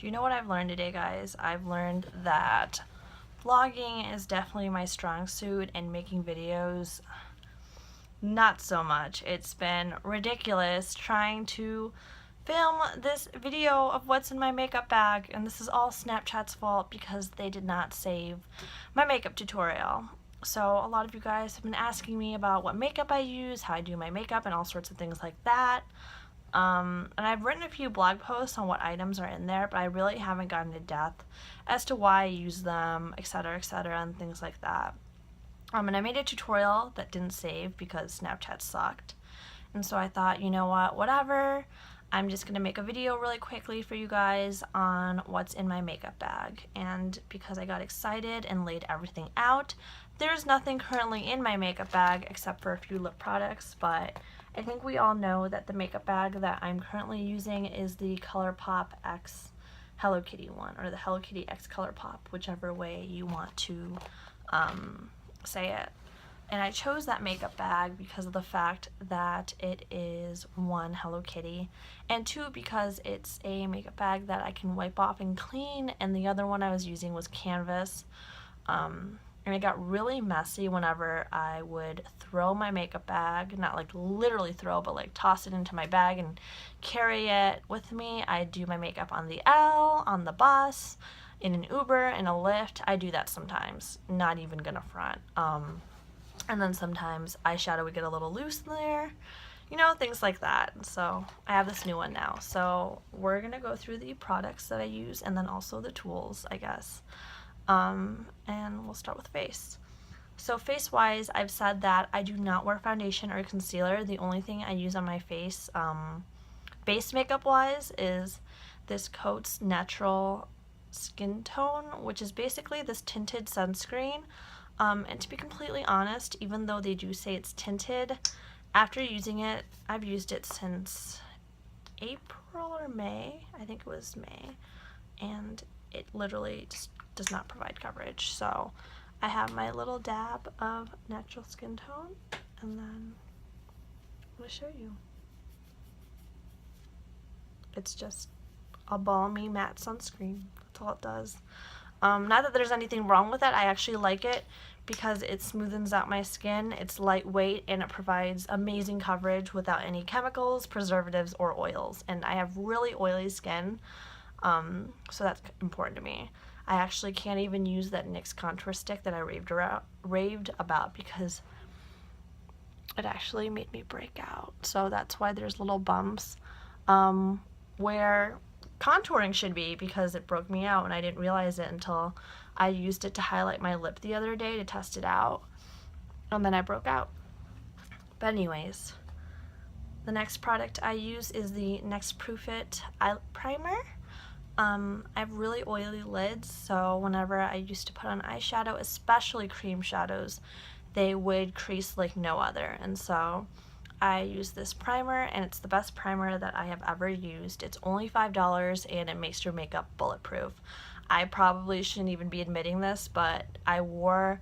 Do you know what I've learned today, guys? I've learned that vlogging is definitely my strong suit and making videos not so much. It's been ridiculous trying to film this video of what's in my makeup bag, and this is all Snapchat's fault because they did not save my makeup tutorial. So a lot of you guys have been asking me about what makeup I use, how I do my makeup, and all sorts of things like that. And I've written a few blog posts on what items are in there, but I really haven't gotten to depth as to why I use them, etc., and things like that. And I made a tutorial that didn't save because Snapchat sucked. And so I thought, you know what, whatever. I'm just going to make a video really quickly for you guys on what's in my makeup bag. And because I got excited and laid everything out, there's nothing currently in my makeup bag except for a few lip products, but I think we all know that the makeup bag that I'm currently using is the ColourPop X Hello Kitty one, or the Hello Kitty X ColourPop, whichever way you want to say it. And I chose that makeup bag because of the fact that it is one, Hello Kitty, and two, because it's a makeup bag that I can wipe off and clean, and the other one I was using was canvas. And it got really messy whenever I would throw my makeup bag, not like literally throw, but like toss it into my bag and carry it with me. I do my makeup on the L, on the bus, in an Uber, in a Lyft. I do that sometimes, not even gonna front. And then sometimes eyeshadow would get a little loose in there, you know, things like that. So I have this new one now. So we're gonna go through the products that I use and then also the tools, I guess. And we'll start with face. So face-wise, I've said that I do not wear foundation or concealer. The only thing I use on my face, base makeup-wise, is this Coat's Natural Skin Tone, which is basically this tinted sunscreen. And to be completely honest, even though they do say it's tinted, after using it, I've used it since April or May, I think it was May, and it literally just does not provide coverage. So I have my little dab of natural skin tone, and then I'm going to show you. It's just a balmy matte sunscreen. That's all it does. Not that there's anything wrong with it. I actually like it because it smoothens out my skin. It's lightweight and it provides amazing coverage without any chemicals, preservatives, or oils. And I have really oily skin, so that's important to me. I actually can't even use that NYX contour stick that I raved about because it actually made me break out. So that's why there's little bumps where contouring should be, because it broke me out and I didn't realize it until I used it to highlight my lip the other day to test it out, and then I broke out. But anyways, the next product I use is the NYX Proof It Eye Primer. I have really oily lids, so whenever I used to put on eyeshadow, especially cream shadows, they would crease like no other. And so I use this primer, and it's the best primer that I have ever used. It's only $5 and it makes your makeup bulletproof. I probably shouldn't even be admitting this, but I wore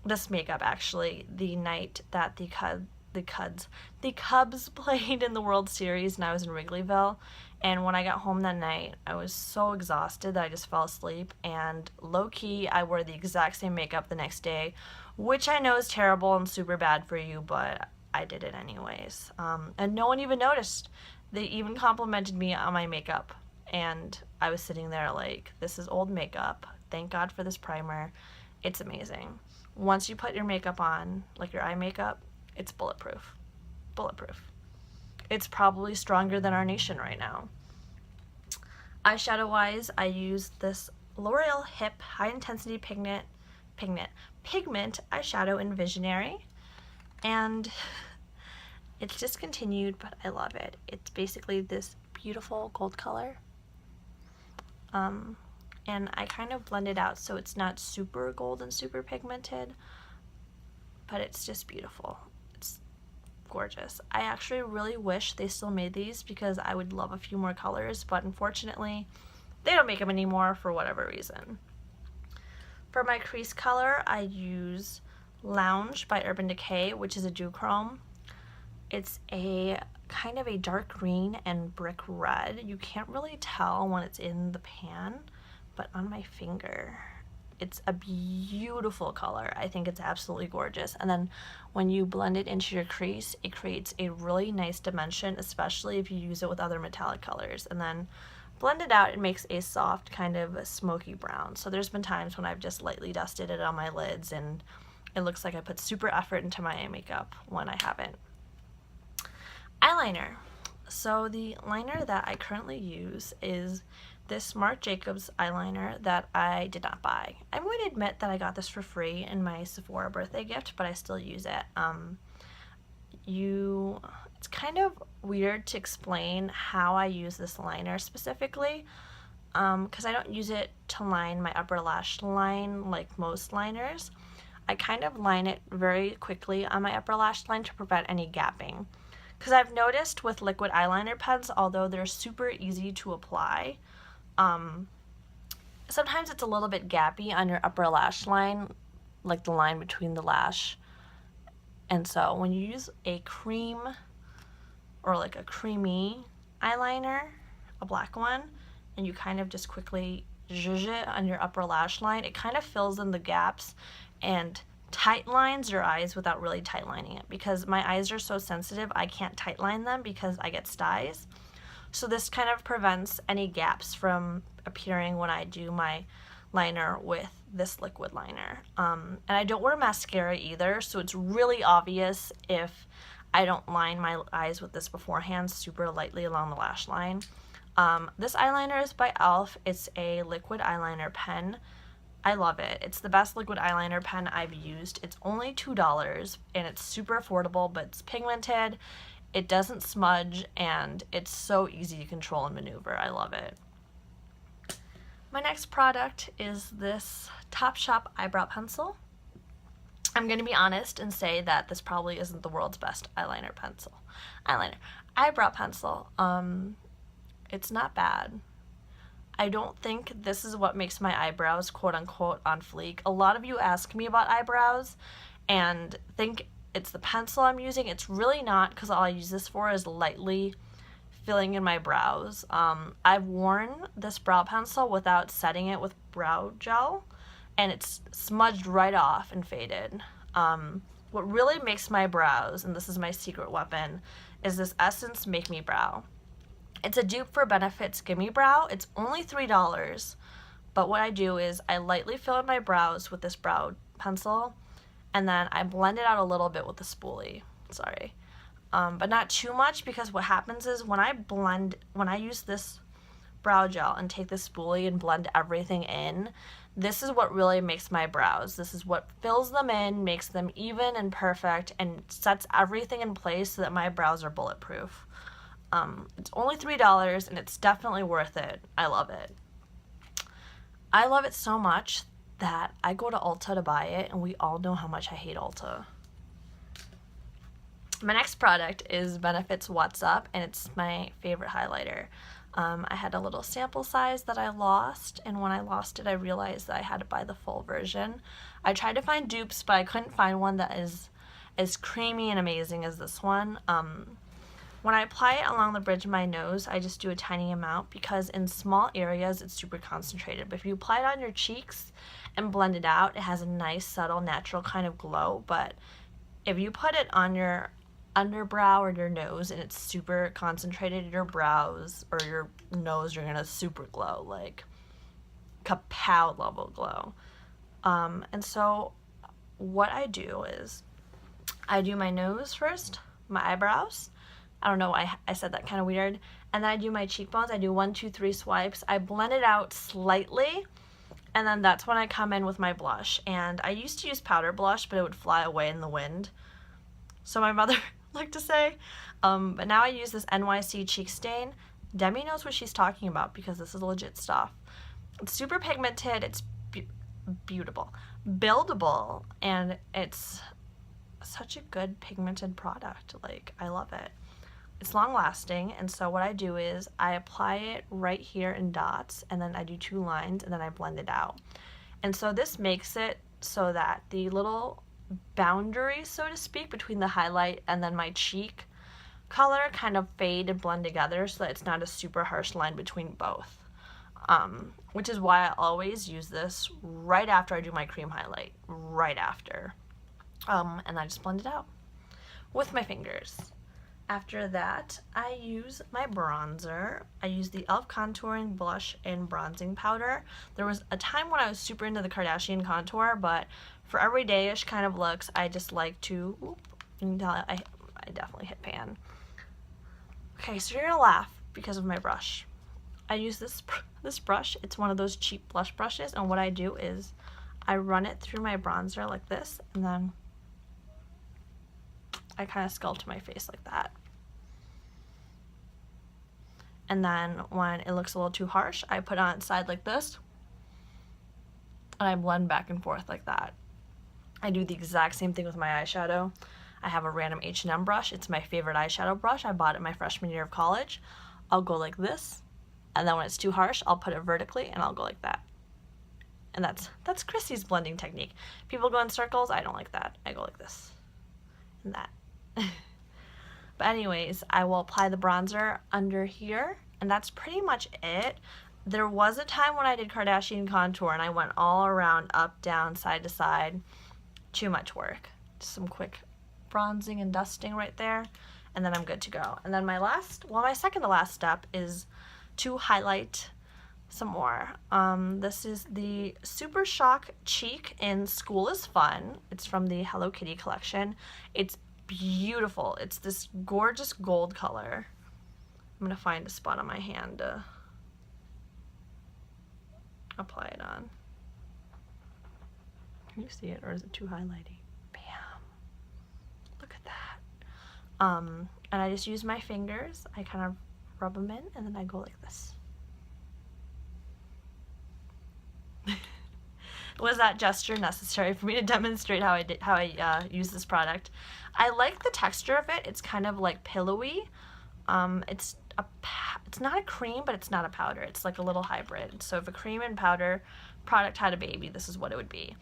this makeup actually the night that the Cubs played in the World Series and I was in Wrigleyville. And when I got home that night, I was so exhausted that I just fell asleep, and low-key, I wore the exact same makeup the next day, which I know is terrible and super bad for you, but I did it anyways. And no one even noticed. They even complimented me on my makeup, and I was sitting there like, this is old makeup. Thank God for this primer. It's amazing. Once you put your makeup on, like your eye makeup, it's bulletproof. Bulletproof. It's probably stronger than our nation right now. Eyeshadow wise, I use this L'Oreal Hip High Intensity Pigment eyeshadow in Visionary, and it's discontinued, but I love it. It's basically this beautiful gold color, and I kind of blend it out so it's not super gold and super pigmented, but it's just beautiful. Gorgeous. I actually really wish they still made these because I would love a few more colors, but unfortunately they don't make them anymore for whatever reason. For my crease color, I use Lounge by Urban Decay, which is a duochrome. It's a kind of a dark green and brick red. You can't really tell when it's in the pan, but on my finger, it's a beautiful color. I think it's absolutely gorgeous. And then when you blend it into your crease, it creates a really nice dimension, especially if you use it with other metallic colors. And then blend it out, it makes a soft kind of smoky brown. So there's been times when I've just lightly dusted it on my lids and it looks like I put super effort into my eye makeup when I haven't. Eyeliner. So the liner that I currently use is this Marc Jacobs eyeliner that I did not buy. I'm going to admit that I got this for free in my Sephora birthday gift, but I still use it. It's kind of weird to explain how I use this liner specifically, because I don't use it to line my upper lash line like most liners. I kind of line it very quickly on my upper lash line to prevent any gapping. Because I've noticed with liquid eyeliner pens, although they're super easy to apply, sometimes it's a little bit gappy on your upper lash line, like the line between the lash. And so when you use a cream or like a creamy eyeliner, a black one, and you kind of just quickly zhuzh it on your upper lash line, it kind of fills in the gaps and tight lines your eyes without really tight lining it, because my eyes are so sensitive I can't tight line them because I get styes. So this kind of prevents any gaps from appearing when I do my liner with this liquid liner. And I don't wear mascara either, so it's really obvious if I don't line my eyes with this beforehand super lightly along the lash line. This eyeliner is by e.l.f. It's a liquid eyeliner pen. I love it. It's the best liquid eyeliner pen I've used. It's only $2 and it's super affordable, but it's pigmented, it doesn't smudge, and it's so easy to control and maneuver. I love it. My next product is this Topshop eyebrow pencil. I'm going to be honest and say that this probably isn't the world's best eyebrow pencil. It's not bad. I don't think this is what makes my eyebrows quote unquote on fleek. A lot of you ask me about eyebrows and think it's the pencil I'm using. It's really not, because all I use this for is lightly filling in my brows. I've worn this brow pencil without setting it with brow gel, and it's smudged right off and faded. What really makes my brows, and this is my secret weapon, is this Essence Make Me Brow. It's a dupe for Benefit's Gimme Brow. It's only $3, but what I do is I lightly fill in my brows with this brow pencil, and then I blend it out a little bit with the spoolie. Sorry. But not too much, because what happens is when I use this brow gel and take this spoolie and blend everything in, this is what really makes my brows. This is what fills them in, makes them even and perfect, and sets everything in place so that my brows are bulletproof. It's only $3 and it's definitely worth it. I love it. I love it so much that I go to Ulta to buy it, and we all know how much I hate Ulta. My next product is Benefit's What's Up, and it's my favorite highlighter. I had a little sample size that I lost, and when I lost it I realized that I had to buy the full version. I tried to find dupes, but I couldn't find one that is as creamy and amazing as this one. When I apply it along the bridge of my nose, I just do a tiny amount, because in small areas it's super concentrated. But if you apply it on your cheeks and blend it out, it has a nice, subtle, natural kind of glow. But if you put it on your underbrow or your nose and it's super concentrated, your brows or your nose are gonna super glow, like kapow level glow. And so what I do is I do my nose first, my eyebrows. I don't know why I said that kind of weird. And then I do my cheekbones. I do 1, 2, 3 swipes. I blend it out slightly, and then that's when I come in with my blush. And I used to use powder blush, but it would fly away in the wind, so my mother liked to say. But now I use this NYC cheek stain. Demi knows what she's talking about, because this is legit stuff. It's super pigmented. It's beautiful, buildable, and it's such a good pigmented product. Like, I love it. It's long lasting, and so what I do is I apply it right here in dots, and then I do 2 lines, and then I blend it out. And so this makes it so that the little boundary, so to speak, between the highlight and then my cheek color kind of fade and blend together so that it's not a super harsh line between both. Which is why I always use this right after I do my cream highlight, right after. And I just blend it out with my fingers. After that, I use my bronzer. I use the e.l.f. contouring blush and bronzing powder. There was a time when I was super into the Kardashian contour, but for everyday-ish kind of looks, I just like to, you can tell I definitely hit pan. Okay, so you're gonna laugh because of my brush. I use this brush. It's one of those cheap blush brushes, and what I do is I run it through my bronzer like this, and then I kind of sculpt my face like that. And then when it looks a little too harsh, I put on its side like this, and I blend back and forth like that. I do the exact same thing with my eyeshadow. I have a random H&M brush. It's my favorite eyeshadow brush. I bought it my freshman year of college. I'll go like this, and then when it's too harsh, I'll put it vertically, and I'll go like that. And that's Chrissy's blending technique. People go in circles. I don't like that. I go like this and that. But anyways, I will apply the bronzer under here, and that's pretty much it. There was a time when I did Kardashian contour, and I went all around, up, down, side to side. Too much work. Just some quick bronzing and dusting right there, and then I'm good to go. And then my second to last step is to highlight some more. This is the Super Shock Cheek in School is Fun. It's from the Hello Kitty collection. It's beautiful. It's this gorgeous gold color. I'm gonna find a spot on my hand to apply it on. Can you see it, or is it too highlighty? Bam. Look at that. And I just use my fingers. I kind of rub them in, and then I go like this. Was that gesture necessary for me to demonstrate how I use this product? I like the texture of it. It's kind of like pillowy. It's not a cream, but it's not a powder. It's like a little hybrid. So if a cream and powder product had a baby, this is what it would be.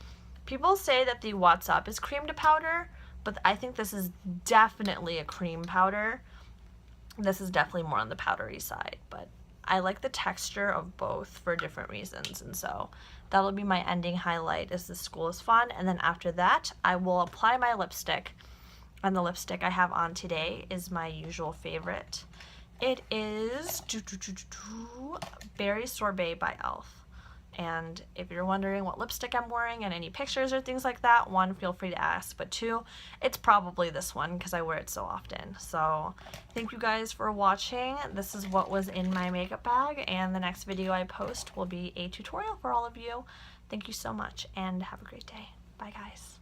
People say that the What's Up is cream to powder, but I think this is definitely a cream powder. This is definitely more on the powdery side, but I like the texture of both for different reasons, and so that'll be my ending highlight, is the School is Fun. And then after that, I will apply my lipstick, and the lipstick I have on today is my usual favorite. It is Berry Sorbet by e.l.f. And if you're wondering what lipstick I'm wearing and any pictures or things like that, one, feel free to ask, but two, it's probably this one because I wear it so often. So thank you guys for watching. This is what was in my makeup bag, and the next video I post will be a tutorial for all of you. Thank you so much, and have a great day. Bye, guys.